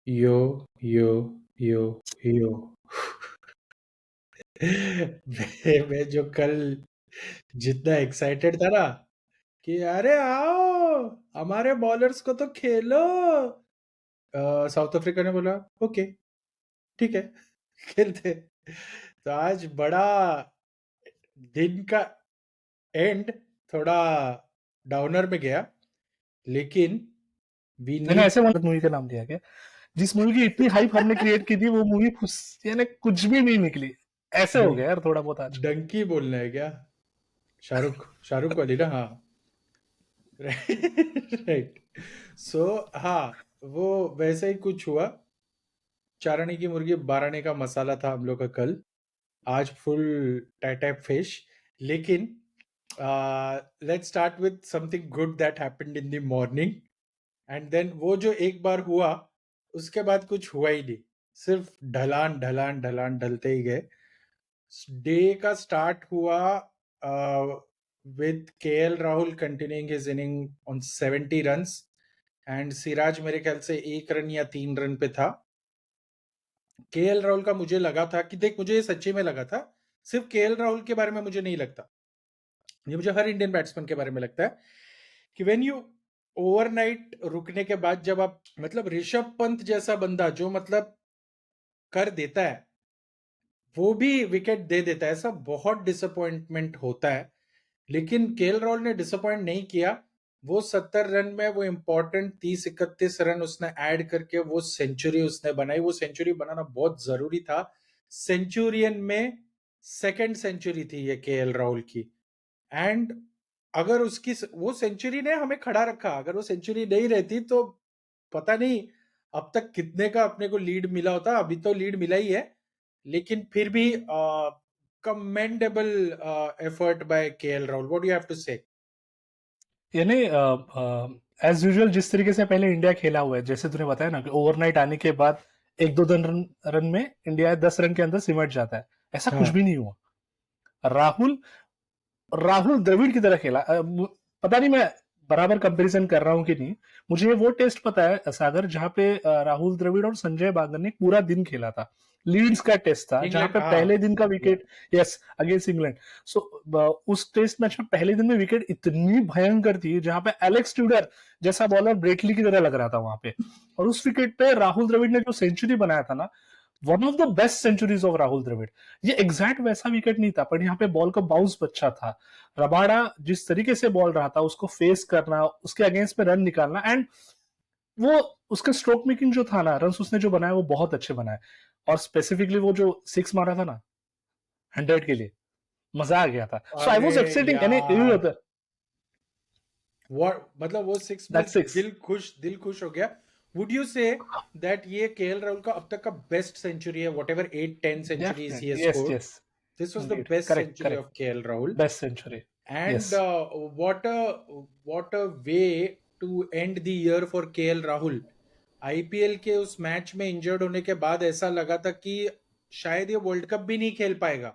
यो यो यो यो मैं जो कल जितना एक्साइटेड था ना कि अरे आओ हमारे बॉलर्स को तो खेलो, साउथ अफ्रीका ने बोला ओके ठीक है खेलते। तो आज बड़ा दिन का एंड थोड़ा डाउनर में गया, लेकिन वी मैंने नीड ऐसे मूवी का नाम दिया क्या, जिस मूवी की इतनी हाइप हमने क्रिएट की थी वो मूवी यानी कुछ भी नहीं निकली। ऐसे हो गया यार थोड़ा बहुत आज। डंकी बोलना है क्या? शाहरुख शाहरुख वाली ना, हाँ राइट। सो हाँ, वो वैसे ही कुछ हुआ। चारानी की मुर्गी बाराने का मसाला था हम लोग का कल। आज फुल टाइप फिश। लेकिन let's start with something good that happened in the morning, and then वो जो एक बार हुआ उसके बाद कुछ हुआ ही नहीं। सिर्फ ढलान ढलान ढलान ढलते ही गए। डे का स्टार्ट हुआ with KL Rahul continuing his inning on 70 runs, and Siraj मेरे ख्याल से 1 रन या 3 रन पे था। केएल राहुल का मुझे लगा था कि देख, मुझे ये सच्ची में लगा था, सिर्फ केएल राहुल के बारे में मुझे नहीं लगता, ये मुझे हर इंडियन बैट्समैन के बारे में लगता है कि व्हेन यू ओवरनाइट रुकने के बाद जब आप, मतलब ऋषभ पंत जैसा बंदा जो मतलब कर देता है, वो भी विकेट दे देता है, ऐसा बहुत डिसअपॉइंटमेंट होता है। लेकिन केएल राहुल ने डिसअपॉइंट नहीं किया। वो 70 रन में वो इंपॉर्टेंट 30-31 रन उसने ऐड करके वो सेंचुरी उसने बनाई। वो सेंचुरी बनाना बहुत जरूरी था। सेंचुरियन में सेकंड सेंचुरी थी ये केएल राहुल की, एंड अगर उसकी वो सेंचुरी ने हमें खड़ा रखा। अगर वो सेंचुरी नहीं रहती तो पता नहीं अब तक कितने का अपने को लीड मिला होता। अभी तो लीड मिला ही है, लेकिन फिर भी commendable effort by KL Rahul. What do you have to say? यानी एज यूजुअल जिस तरीके से पहले इंडिया खेला हुआ है, जैसे तूने बताया ना कि ओवरनाइट आने के बाद एक दो रन में इंडिया 10 रन के अंदर सिमट जाता है, ऐसा कुछ हाँ भी नहीं हुआ। राहुल राहुल द्रविड़ की तरह खेला। पता नहीं मैं बराबर कंपैरिजन कर रहा हूं कि नहीं। मुझे वो टेस्ट पता है सागर, जहां पे राहुल द्रविड़ और संजय बांगर ने पूरा दिन खेला था। लीड्स का टेस्ट था जहां इंग्लैंड, पे पहले हाँ दिन का या विकेट, यस, अगेंस्ट इंग्लैंड। सो उस टेस्ट मैच में पहले दिन में विकेट इतनी भयंकर थी जहां पे एलेक्स ट्यूडर जैसा बॉलर ब्रेटली की तरह लग रहा था वहां पे। और उस विकेट पे राहुल द्रविड़ ने जो सेंचुरी बनाया था ना, one of the best centuries of Rahul Dravid. ये एग्जैक्ट वैसा विकेट नहीं था, पर यहाँ पे बॉल का बाउंस अच्छा था। रबाडा जिस तरीके से बॉल रहा था उसको फेस करना, उसके अगेंस्ट में रन निकालना, एंड वो उसका स्ट्रोक मेकिंग जो था ना, रन उसने जो बनाया वो बहुत अच्छे बनाए। और स्पेसिफिकली वो जो सिक्स मारा था ना 100 के लिए, मजा आ गया था। सो आई अरे वॉज एक्साइटिंग यानी यही यार, होता है। मतलब वो 6 में दैट सिक्स, दिल खुश हो गया। वुड यू से दैट ये केएल राहुल का अब तक का बेस्ट सेंचुरी है? वॉट एवर 8-10 सेंचुरीज ही definitely, has yes scored, yes, this was the indeed, best correct century correct, of KL Rahul. Best century, yes. And what a way to end the year for KL Rahul. IPL के उस match में injured होने के बाद ऐसा लगा था कि शायद ये वर्ल्ड कप भी नहीं खेल पाएगा।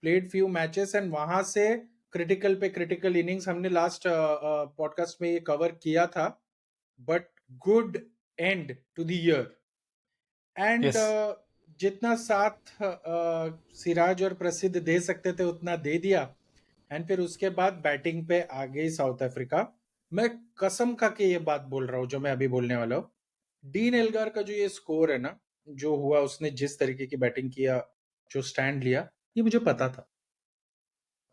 प्लेड फ्यू मैचेस एंड वहां से क्रिटिकल पे क्रिटिकल इनिंग्स हमने लास्ट पॉडकास्ट में ये कवर किया था। But good end to the year, and yes, जितना साथ सिराज और प्रसिद्ध दे सकते थे उतना दे दिया। एंड फिर उसके बाद बैटिंग पे आ गई साउथ अफ्रीका। मैं कसम खा के ये बात बोल रहा हूँ जो मैं अभी बोलने वाला हूँ। डीन एल्गार का जो ये स्कोर है ना, जो हुआ, उसने जिस तरीके की बैटिंग किया, जो स्टैंड लिया, ये मुझे पता था।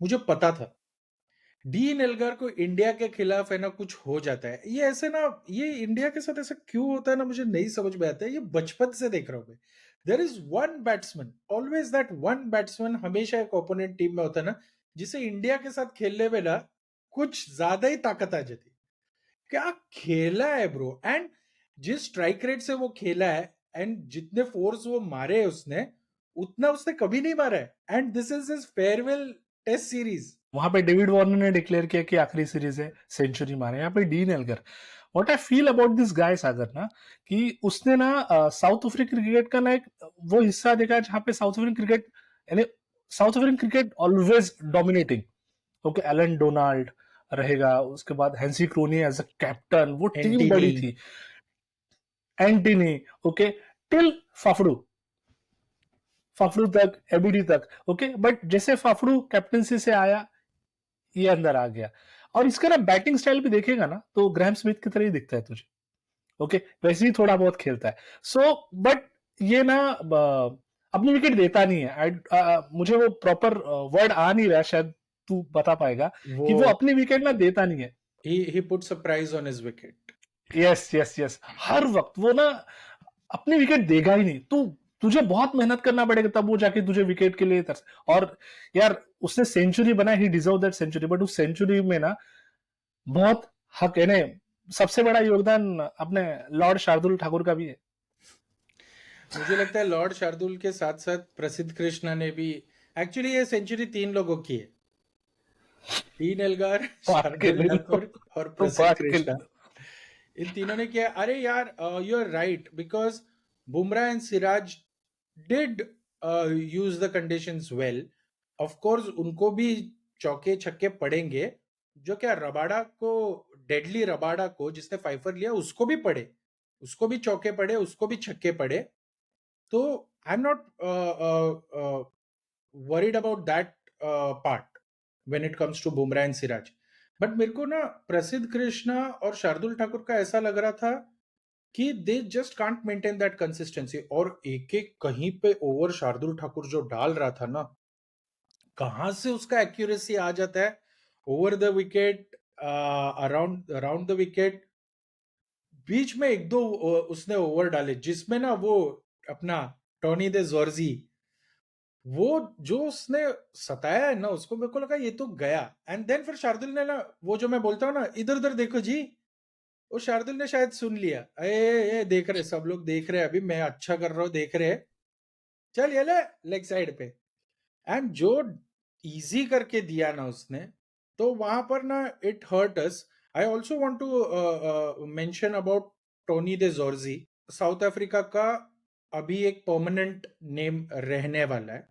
मुझे पता था डीन एल्गार को इंडिया के खिलाफ है ना कुछ हो जाता है। ये ऐसे ना, ये इंडिया के साथ ऐसा क्यों होता है ना, मुझे नहीं समझ में आता है। ये बचपन से देख रहा हूं मैं। There is one batsman, always that one batsman, हमेशा एक ओपोनेंट टीम में होता है ना, जिसे इंडिया के साथ खेलने में ना कुछ ज्यादा ही ताकत आ जाती है। क्या खेला है ब्रो! एंड जिस स्ट्राइक रेट से वो खेला है, एंड जितने फोर्स वो मारे है उसने, उतना उसने कभी नहीं मारा है। And this is his farewell test series. वहां पे डेविड वार्नर ने डिक्लेयर किया कि आखिरी सीरीज है, सेंचुरी मारे। यहाँ पे Dean Elgar, what I feel about this guy सागर ना, कि उसने ना साउथ अफ्रीकन क्रिकेट का ना एक वो हिस्सा देखा जहां पे साउथ अफ्रीकन क्रिकेट, यानी South African cricket always dominating. Okay, Allan Donald रहेगा, उसके बाद Hansie Cronje as a captain, वो टीम एंटीनी, बड़ी थी। Ntini, okay, till Faf du, Faf du तक, एबीडी तक, ओके, बट जैसे फाफड़ू कैप्टनसी से आया, ये अंदर आ गया। और इसका ना बैटिंग स्टाइल भी देखेगा ना तो ग्रैहम स्मिथ की तरह ही दिखता है तुझे, ओके, वैसे ही थोड़ा बहुत खेलता है। सो बट ये ना अपनी विकेट देता नहीं है। मुझे वो प्रॉपर वर्ड आ नहीं रहा, शायद तू बता पाएगा वो कि वो अपनी विकेट ना देता नहीं है। he puts a price on his wicket. Yes yes yes, हर वक्त वो ना अपनी विकेट देगा ही नहीं। तू तुझे बहुत मेहनत करना पड़ेगा तब वो जाके तुझे विकेट के लिए तरस। और यार उसने सेंचुरी बनाई, he deserve that century, but उस सेंचुरी में ना बहुत हक है, सबसे बड़ा योगदान अपने लॉर्ड शार्दुल ठाकुर का भी है। मुझे लगता है लॉर्ड शार्दुल के साथ साथ प्रसिद्ध कृष्णा ने भी, एक्चुअली ये सेंचुरी 3 लोगों की है, डीन एल्गार, बात के शार्दुल ले लो, ठाकुर और प्रसिद्ध बात के ले कृष्णा। लो। इन तीनों ने किया। अरे यार, you are right, because Bumrah and Siraj did use the conditions well. Of course उनको भी चौके छक्के पड़ेंगे, जो क्या रबाडा को, डेडली रबाडा को जिसने फाइफर लिया उसको भी पड़े, उसको भी चौके पड़े, उसको भी छक्के पड़े। तो I am not worried about that part when it comes to Bumrah and Siraj. But मेरे को ना प्रसिद्ध कृष्णा और शार्दुल ठाकुर का ऐसा लग रहा था कि they just can't maintain that consistency. और एक एक कहीं पे ओवर शार्दुल ठाकुर जो डाल रहा था ना, कहां से उसका एक्यूरेसी आ जाता है over the wicket, around around the wicket. बीच में एक दो उसने ओवर डाले जिसमें ना वो अपना टोनी दे जॉर्जी, वो जो उसने सताया है ना, उसको मेरे को लगा ये तो गया। एंड देन फिर शार्दुल ने ना, वो जो मैं बोलता हूँ ना, इधर उधर देखो जी, वो शार्दुल ने शायद सुन लिया, ए देख रहे, सब लोग देख रहे हैं, अभी मैं अच्छा कर रहा हूँ, देख रहे हैं, चल ये ले लेग साइड पे। एंड जो इजी करके दिया ना उसने, तो वहां पर ना it hurt us. I also want to mention about Tony de Zorzi, South Africa का अभी एक परमानेंट नेम रहने वाला है।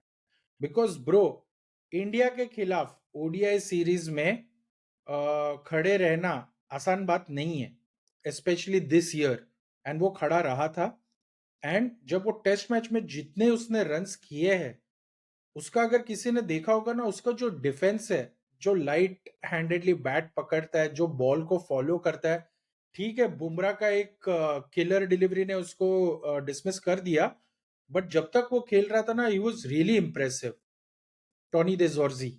बिकॉज ब्रो, इंडिया के खिलाफ ओडीआई सीरीज में खड़े रहना आसान बात नहीं है, स्पेशली दिस ईयर। एंड वो खड़ा रहा था। एंड जब वो टेस्ट मैच में जितने उसने रन्स किए हैं, उसका अगर किसी ने देखा होगा ना, उसका जो डिफेंस है, जो लाइट हैंडेडली बैट पकड़ता है, जो बॉल को फॉलो करता है। ठीक है, बुमराह का एक किलर डिलीवरी ने उसको डिसमिस कर दिया, बट जब तक वो खेल रहा था ना, he was really impressive, Tony de Zorzi.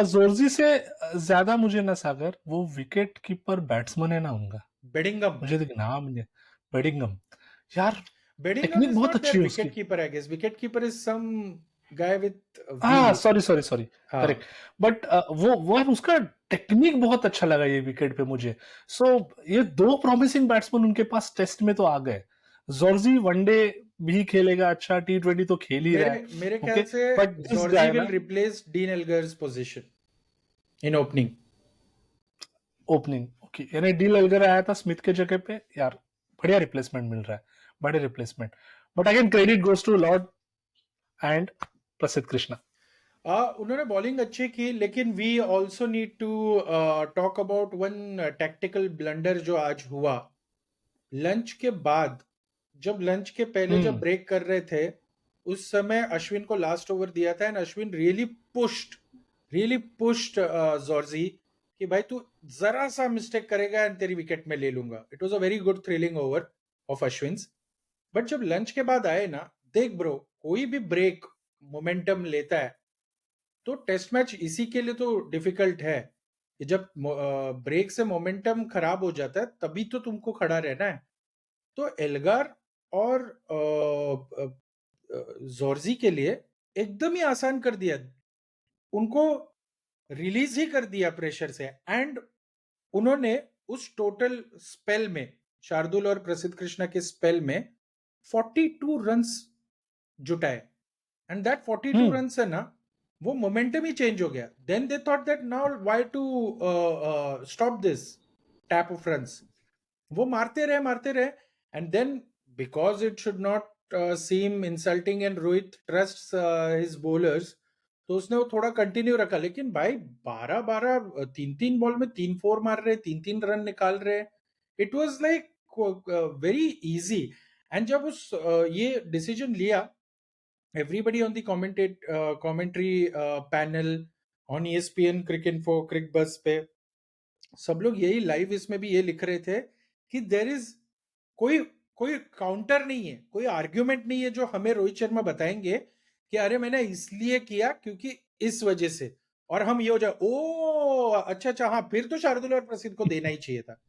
Zorzi से ज्यादा मुझे ना सागर वो विकेट कीपर बैट्समैन है ना उनका, बेडिंगम। मुझे तो नाम नहीं, बेडिंगम, यार बेडिंगम टेक्निक इज बहुत नॉट देयर अच्छी है उसकी। Wicket keeper, I guess wicket keeper is some guy with V. हाँ सॉरी सॉरी सॉरी, हाँ, करेक्ट। बट वो उसका टेक्निक बहुत अच्छा लगा ये विकेट पे मुझे। सो ये दो प्रॉमिसिंग बैट्समैन उनके पास टेस्ट में तो आ गए। जॉर्जी वनडे भी खेलेगा अच्छा, T20 तो खेल ही रहा मेरे है, मेरे ख्याल ओके, से but this Zorzi guy will ना replace Dean Elgar's position in opening. Opening, okay, यानी डील एल्गर आया था स्मिथ के जगह पे, यार बढ़िया रिप्लेसमेंट मिल रहा है, बड़े replacement. But again credit goes to lord and Prasidh Krishna. उन्होंने बॉलिंग अच्छी की, लेकिन we also need to talk about one tactical blunder जो आज हुआ लंच के बाद। जब लंच के पहले जब ब्रेक कर रहे थे, उस समय अश्विन को लास्ट ओवर दिया था, and Ashwin really pushed Zorzi कि भाई तू जरा सा मिस्टेक करेगा एंड तेरी विकेट में ले लूंगा। It was a very good thrilling over of Ashwin. But जब लंच के बाद आए ना, देख ब्रो, कोई भी ब्रेक मोमेंटम लेता है तो टेस्ट मैच इसी के लिए तो डिफिकल्ट है कि जब ब्रेक से मोमेंटम खराब हो जाता है तभी तो तुमको खड़ा रहना है। तो एल्गार और जॉर्जी के लिए एकदम ही आसान कर दिया, उनको रिलीज ही कर दिया प्रेशर से। एंड उन्होंने उस टोटल स्पेल में, शार्दुल और प्रसिद्ध कृष्णा के स्पेल में 42 रन्स जुटाए। एंड दैट 42 रन से ना वो मोमेंटम ही चेंज हो गया। Then they thought that now why to stop this tap of runs. वो मारते रहे। And then because it should not seem insulting and Rohit trust his bowlers, तो उसने वो थोड़ा कंटिन्यू रखा। लेकिन भाई 12 12 3 3 बॉल में 3 4 मार रहे, 3 3 रन निकाल रहे। It was like very easy. And जब ये डिसीजन लिया, everybody on the commentary panel on ESPN Cricinfo Cricbuzz पे सब लोग यही लाइव इसमें भी ये लिख रहे थे कि देर इज कोई कोई काउंटर नहीं है, कोई आर्ग्यूमेंट नहीं है जो हमें रोहित शर्मा बताएंगे कि अरे मैंने इसलिए किया क्योंकि इस वजह से, और हम ये हो जाए ओ अच्छा अच्छा हाँ फिर तो शार्दुल और प्रसिद्ध को देना ही चाहिए था।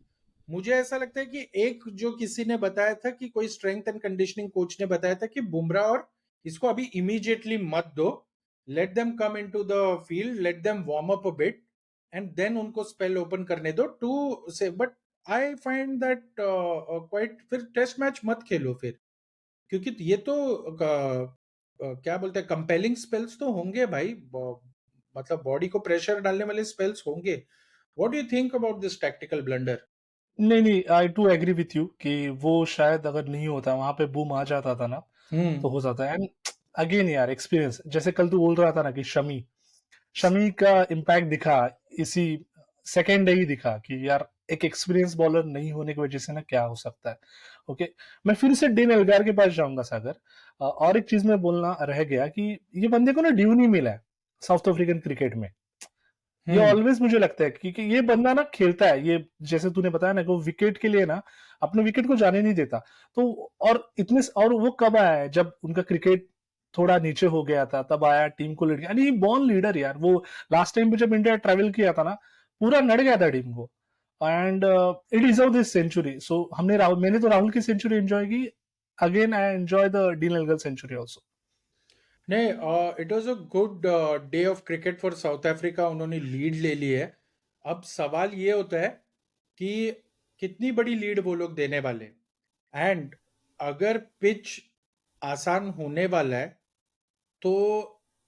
मुझे ऐसा लगता है कि एक जो किसी ने बताया था कि कोई स्ट्रेंथ एंड कंडीशनिंग कोच ने बताया था कि बुमराह और इसको अभी इमीडिएटली मत दो, let them come into the field, let them warm up a bit and then उनको स्पेल ओपन करने दो to say. But I find that quite, फिर टेस्ट मैच मत खेलो फिर, क्योंकि ये तो क्या बोलते हैं कंपेलिंग स्पेल्स तो होंगे भाई, मतलब बॉडी को प्रेशर डालने वाले स्पेल्स होंगे। What do you think about this tactical blunder? नहीं नहीं, आई टू एग्री विथ यू कि वो शायद अगर नहीं होता, वहां पे बूम आ जाता था ना, हम्म। तो हो जाता है। एंड अगेन यार, एक्सपीरियंस, जैसे कल तू बोल रहा था ना कि शमी शमी का इम्पैक्ट दिखा इसी सेकेंड डे ही दिखा कि यार एक एक्सपीरियंस बॉलर नहीं होने की वजह से ना क्या हो सकता है। ओके, मैं फिर से डेन एल्गार के पास जाऊंगा सागर। और एक चीज मैं बोलना रह गया कि ये बंदे को ना ड्यू नहीं मिला है साउथ अफ्रीकन क्रिकेट में। ये हम्म। ऑलवेज मुझे लगता है कि ये बंदा ना खेलता है, ये जैसे तूने बताया ना कि वो विकेट के लिए ना अपने विकेट को जाने नहीं देता। तो और वो कब आया है, जब उनका क्रिकेट थोड़ा नीचे हो गया था, तब आया, टीम को लीड किया, यानी बॉर्न लीडर यार वो। लास्ट टाइम पे जब इंडिया ट्रैवल किया था ना, पूरा नड़ गया था टीम को। And it deserve this century. So मैंने तो राहुल की सेंचुरी एंजॉय की। Again I enjoy the Dean Elgar century also. नहीं, it was a good day of cricket for South Africa, उन्होंने लीड ले ली है। अब सवाल ये होता है कि कितनी बड़ी लीड वो लोग देने वाले, एंड अगर पिच आसान होने वाला है तो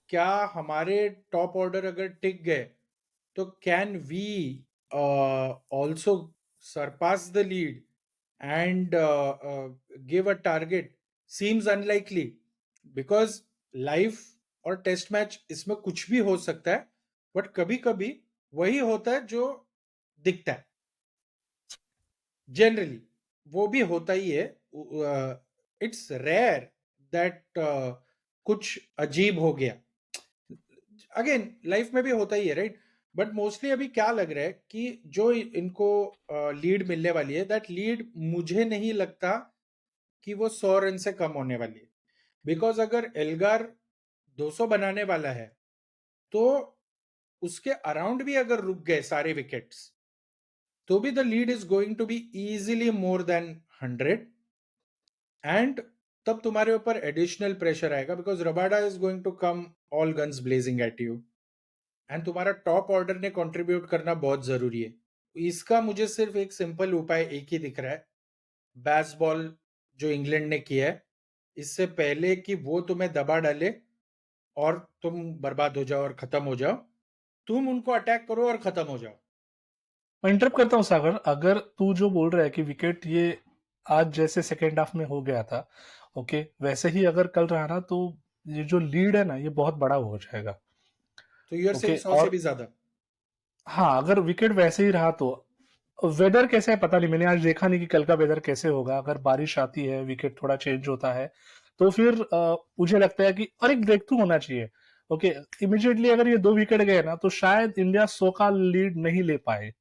क्या हमारे टॉप ऑर्डर अगर टिक गए तो can we also surpass the lead and give a target? Seems unlikely, because life और टेस्ट मैच इसमें कुछ भी हो सकता है, बट कभी कभी वही होता है जो दिखता है जनरली, वो भी होता ही है। इट्स रेयर दैट कुछ अजीब हो गया, अगेन लाइफ में भी होता ही है राइट। बट मोस्टली अभी क्या लग रहा है कि जो इनको लीड मिलने वाली है, दैट लीड मुझे नहीं लगता कि वो 100 रन से कम होने वाली है। बिकॉज अगर एल्गार 200 बनाने वाला है तो उसके अराउंड भी अगर रुक गए सारे विकेट्स तो भी the lead is going to be easily more than 100। And तब तुम्हारे ऊपर एडिशनल प्रेशर आएगा because Rabada is going to come all guns blazing at you, and तुम्हारा टॉप ऑर्डर ने कंट्रीब्यूट करना बहुत जरूरी है। इसका मुझे सिर्फ एक सिंपल उपाय एक ही दिख रहा है, बैस बॉल जो इंग्लैंड ने किया है, इससे पहले कि वो तुम्हें दबा डाले और तुम बर्बाद हो जाओ और खत्म हो जाओ, तुम उनको अटैक करो और खत्म हो जाओ। मैं इंटरप्ट करता हूँ सागर, अगर तू जो बोल रहा है कि विकेट ये आज जैसे सेकेंड हाफ में हो गया था, ओके, वैसे ही अगर कल रहा ना, तो ये जो लीड है ना, ये बहुत बड़ा हो जाएगा। तो यू आर सेइंग ओके, 100 से और भी ज्यादा? हाँ, अगर विकेट वैसे ही रहा तो वेदर कैसे है पता नहीं, मैंने आज देखा नहीं कि कल का वेदर कैसे होगा। अगर बारिश आती है, विकेट थोड़ा चेंज होता है, तो फिर मुझे लगता है कि और एक ब्रेक थ्रू होना चाहिए। ओके, इमिडिएटली अगर ये 2 विकेट गए ना, तो शायद इंडिया 100 का लीड नहीं ले पाए।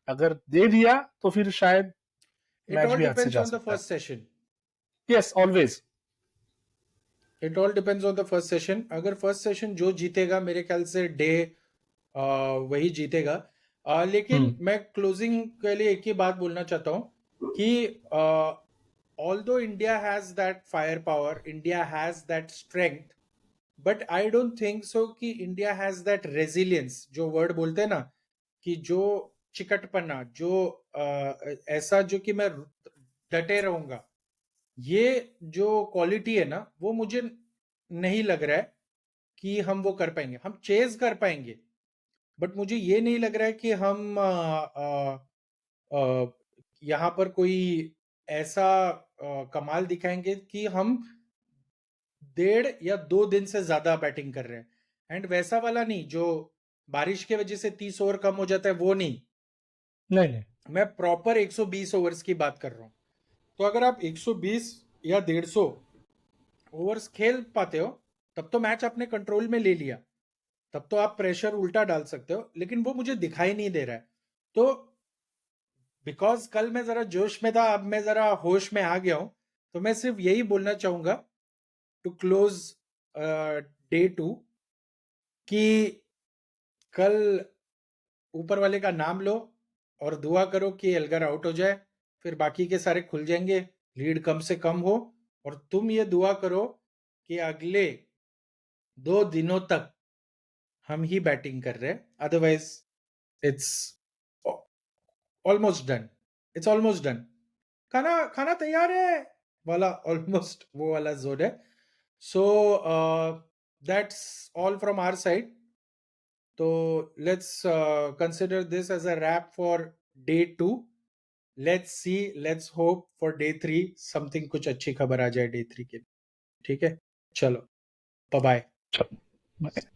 अगर दे दिया तो फिर शायद इट मैच ऑल भी हाथ से डिपेंड्स जा ऑन द सकता है। First session. Yes, always. It all depends on the first session. अगर फर्स्ट सेशन जो जीतेगा मेरे ख्याल से डे वही जीतेगा। लेकिन हम्म। मैं क्लोजिंग के लिए एक ही बात बोलना चाहता हूँ कि although India has that fire power, India has that strength, but I don't think so कि इंडिया हैज दैट रेजिलियंस, जो वर्ड बोलते हैं ना कि जो चिकटपना, जो ऐसा जो कि मैं डटे रहूंगा, ये जो क्वालिटी है ना वो मुझे नहीं लग रहा है कि हम वो कर पाएंगे। हम चेज कर पाएंगे, बट मुझे ये नहीं लग रहा है कि हम यहाँ पर कोई ऐसा कमाल दिखाएंगे कि हम 1.5 या 2 दिन से ज्यादा बैटिंग कर रहे हैं। एंड वैसा वाला नहीं जो बारिश की वजह से 30 ओवर कम हो जाता है, वो नहीं। नहीं नहीं मैं प्रॉपर 120 ओवर्स की बात कर रहा हूँ। तो अगर आप 120 या 150 ओवर्स खेल पाते हो, तब तो मैच आपने कंट्रोल में ले लिया, तब तो आप प्रेशर उल्टा डाल सकते हो, लेकिन वो मुझे दिखाई नहीं दे रहा है। तो बिकॉज कल मैं जरा जोश में था, अब मैं जरा होश में आ गया हूं, तो मैं सिर्फ यही बोलना चाहूंगा टू क्लोज डे 2 कि कल ऊपर वाले का नाम लो और दुआ करो कि एल्गर आउट हो जाए, फिर बाकी के सारे खुल जाएंगे, लीड कम से कम हो। और तुम ये दुआ करो कि अगले 2 दिनों तक हम ही बैटिंग कर रहे हैं, otherwise it's almost done, it's almost done. खाना खाना तैयार है वाला ऑलमोस्ट वो वाला जोन है। So that's all from our side. तो let's consider this as a wrap for day 2। Let's see, let's hope for day 3 something, कुछ अच्छी खबर आ जाए डे 3 के लिए। ठीक है, चलो, बाय बाय। चलो।